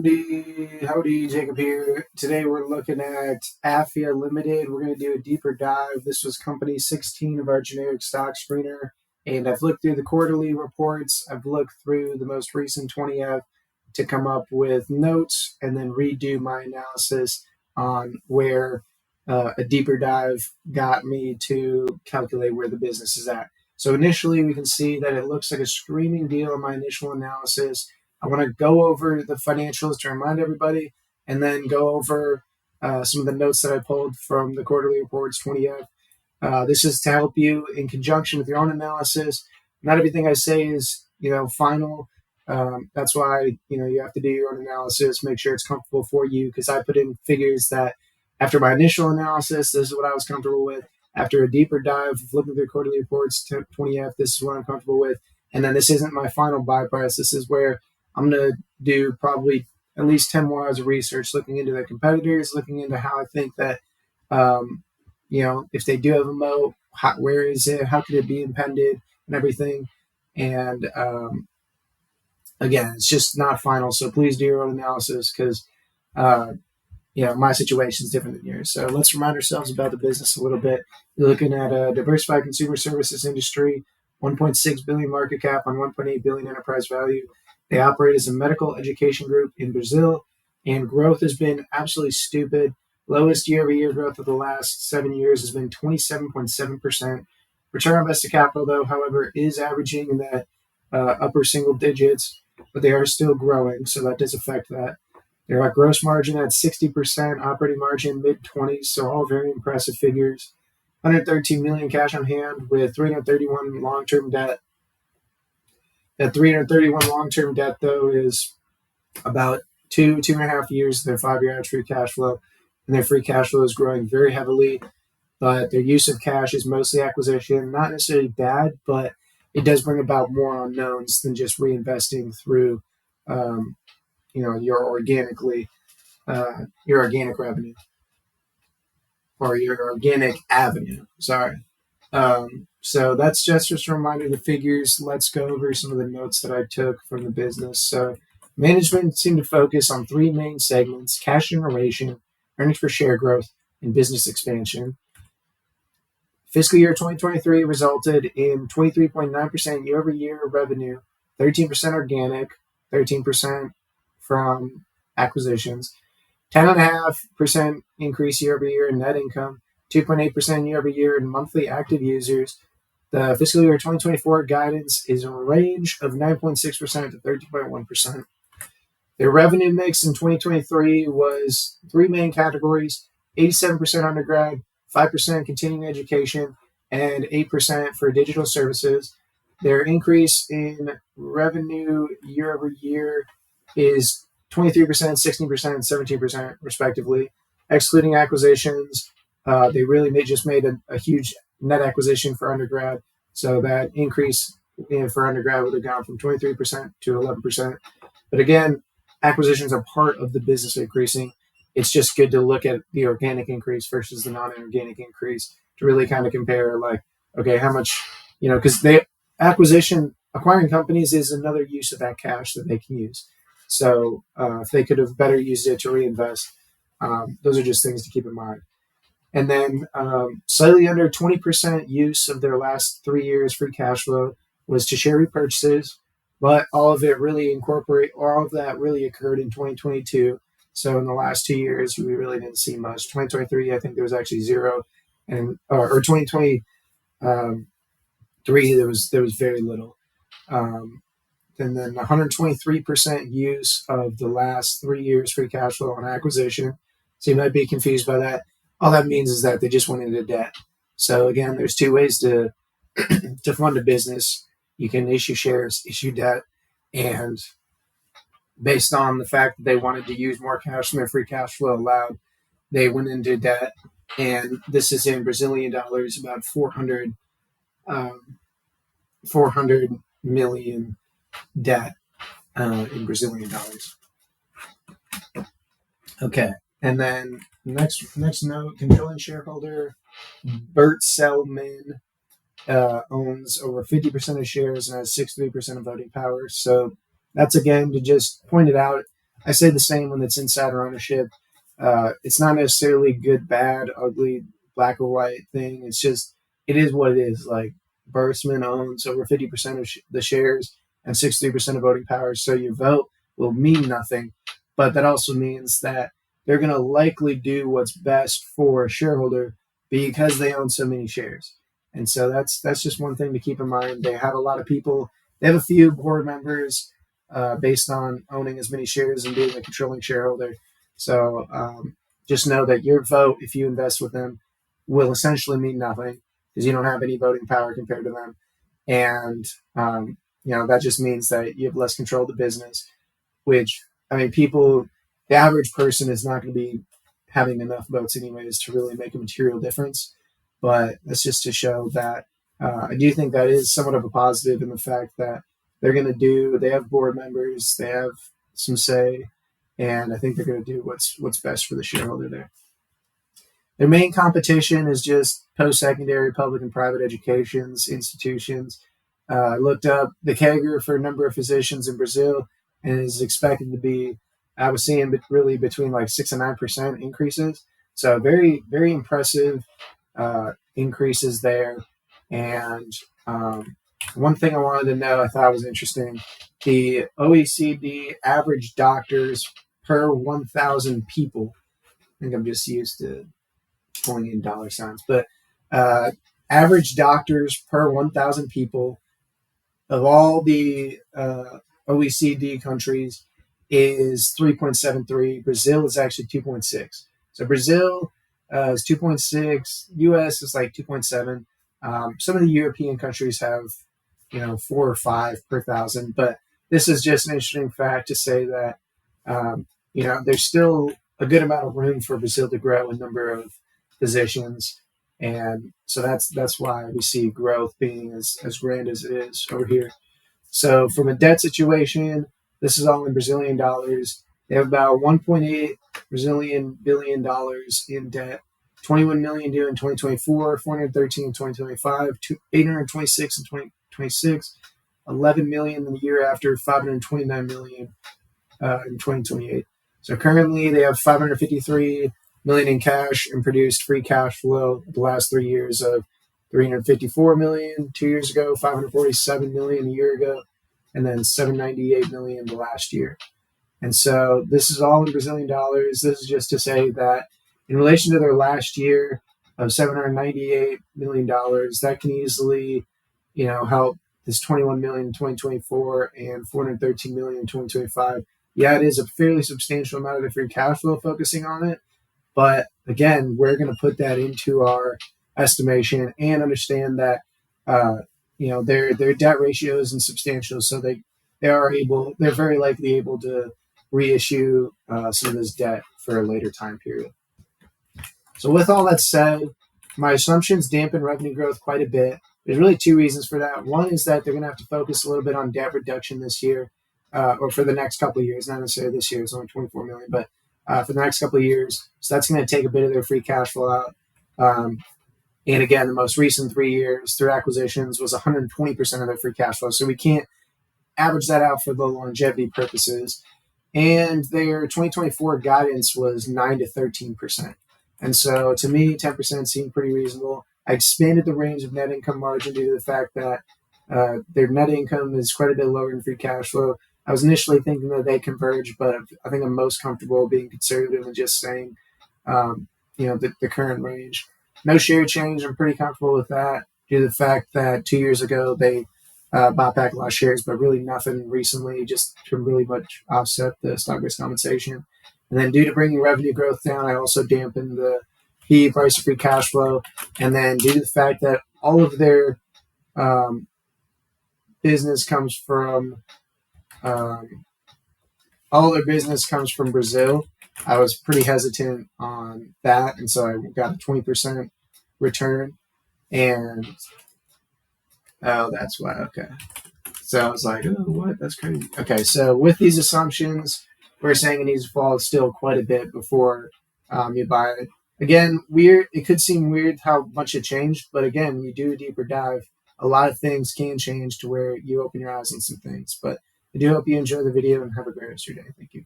Howdy, Jacob here. Today we're looking at Afya Limited. We're going to do a deeper dive. This was company 16 of our generic stock screener, and I've looked through the quarterly reports. I've looked through the most recent 20F to come up with notes and then redo my analysis on where a deeper dive got me to calculate where the business is at. So initially, we can see that it looks like a screaming deal in my initial analysis. I want to go over the financials to remind everybody, and then go over some of the notes that I pulled from the quarterly reports 20F. This is to help you in conjunction with your own analysis. Not everything I say is, final. That's why, you have to do your own analysis, make sure it's comfortable for you, because I put in figures that after my initial analysis, this is what I was comfortable with. After a deeper dive of looking through quarterly reports 20F, this is what I'm comfortable with. And then this isn't my final buy price. This is where I'm going to do probably at least 10 more hours of research, looking into their competitors, looking into how I think that, if they do have a moat, where is it? How could it be impended and everything? And again, it's just not final. So please do your own analysis because, my situation is different than yours. So let's remind ourselves about the business a little bit. You're looking at a diversified consumer services industry, 1.6 billion market cap on 1.8 billion enterprise value. They operate as a medical education group in Brazil, and growth has been absolutely stupid. Lowest year-over-year growth of the last 7 years has been 27.7%. Return on invested capital, though, however, is averaging in that upper single digits, but they are still growing, so that does affect that. They're at gross margin at 60%, operating margin mid-20s, so all very impressive figures. 113 million cash on hand with 331 long-term debt. That 331 long-term debt, though, is about 2.5 years of their 5-year average free cash flow, and their free cash flow is growing very heavily, but their use of cash is mostly acquisition. Not necessarily bad, but it does bring about more unknowns than just reinvesting through, your organic revenue, or your organic avenue. Sorry. So that's just a reminder of the figures. Let's go over some of the notes that I took from the business. So management seemed to focus on 3 main segments: cash generation, earnings per share growth, and business expansion. Fiscal year 2023 resulted in 23.9% year-over-year revenue, 13% organic, 13% from acquisitions, 10.5% increase year-over-year in net income, 2.8% year-over-year in monthly active users. The fiscal year 2024 guidance is a range of 9.6% to 13.1%. Their revenue mix in 2023 was 3 main categories: 87% undergrad, 5% continuing education, and 8% for digital services. Their increase in revenue year over year is 23%, 16%, and 17% respectively. Excluding acquisitions, they really just made a huge net acquisition for undergrad. So that increase for undergrad would have gone from 23% to 11%. But again, acquisitions are part of the business increasing. It's just good to look at the organic increase versus the non-organic increase to really kind of compare, like, okay, how much, because acquiring companies is another use of that cash that they can use. So if they could have better used it to reinvest, those are just things to keep in mind. And then slightly under 20% use of their last 3 years free cash flow was to share repurchases, but all of that really occurred in 2022. So in the last 2 years, we really didn't see much. 2023, I think there was actually 0, or 2023, there was very little. And then 123% use of the last 3 years free cash flow on acquisition. So you might be confused by that. All that means is that they just went into debt. So again, there's 2 ways to fund a business. You can issue shares, issue debt, and based on the fact that they wanted to use more cash than their free cash flow allowed, they went into debt. And this is in Brazilian dollars, about 400 million debt in Brazilian dollars. Okay. And then next note, controlling shareholder Bert Selman owns over 50% of shares and has 63% of voting power. So that's, again, to just point it out. I say the same when it's insider ownership. It's not necessarily good, bad, ugly, black or white thing. It's just, it is what it is. Like, Bertelsmann owns over 50% of the shares and 63% of voting power. So your vote will mean nothing. But that also means that they're going to likely do what's best for a shareholder because they own so many shares. And so that's just one thing to keep in mind. They have a lot of people. They have a few board members based on owning as many shares and being a controlling shareholder. So just know that your vote, if you invest with them, will essentially mean nothing because you don't have any voting power compared to them. And that just means that you have less control of the business, which, I mean, the average person is not going to be having enough votes anyways to really make a material difference. But that's just to show that I do think that is somewhat of a positive in the fact that they have board members, they have some say, and I think they're going to do what's best for the shareholder there. Their main competition is just post-secondary public and private educations, institutions. I looked up the CAGR for a number of physicians in Brazil, and is expected to be, I was seeing really between like 6 and 9% increases. So very, very impressive increases there. And one thing I wanted to know, I thought was interesting, the OECD average doctors per 1,000 people. I think I'm just used to pulling in dollar signs, but average doctors per 1,000 people of all the OECD countries is 3.73. Brazil is actually 2.6. So Brazil is 2.6. US is like 2.7. Some of the European countries have, 4 or 5 per thousand. But this is just an interesting fact to say that, there's still a good amount of room for Brazil to grow in number of physicians. And so that's why we see growth being as grand as it is over here. So from a debt situation, this is all in Brazilian dollars. They have about 1.8 Brazilian billion dollars in debt, 21 million due in 2024, 413 in 2025, 826 in 2026, 11 million in the year after, 529 million in 2028. So currently they have 553 million in cash and produced free cash flow the last 3 years of 354 million 2 years ago, 547 million a year ago, and then 798 million the last year. And so this is all in Brazilian dollars. This is just to say that in relation to their last year of $798 million, that can easily, help this 21 million in 2024 and 413 million in 2025. Yeah, it is a fairly substantial amount of the free cash flow focusing on it. But again, we're going to put that into our estimation and understand that, their debt ratio isn't substantial. So they're very likely able to reissue some of this debt for a later time period. So with all that said, my assumptions dampen revenue growth quite a bit. There's really 2 reasons for that. One is that they're going to have to focus a little bit on debt reduction this year, or for the next couple of years, not necessarily this year, it's only 24 million, but for the next couple of years. So that's going to take a bit of their free cash flow out. And again, the most recent 3 years through acquisitions was 120% of their free cash flow. So we can't average that out for the longevity purposes. And their 2024 guidance was 9 to 13%. And so to me, 10% seemed pretty reasonable. I expanded the range of net income margin due to the fact that their net income is quite a bit lower than free cash flow. I was initially thinking that they converge, but I think I'm most comfortable being conservative and just saying, the current range. No share change. I'm pretty comfortable with that due to the fact that 2 years ago they bought back a lot of shares, but really nothing recently, just to really much offset the stock-based compensation. And then due to bringing revenue growth down, I also dampened the PE price of free cash flow. And then due to the fact that all of their business comes from Brazil, I was pretty hesitant on that, and so I got a 20% return. And that's why. Okay. So I was like, oh, what? That's crazy. Okay, so with these assumptions, we're saying it needs to fall still quite a bit before you buy it. Again, weird. It could seem weird how much it changed, but again, when you do a deeper dive, a lot of things can change to where you open your eyes on some things. But I do hope you enjoy the video and have a great rest of your day. Thank you.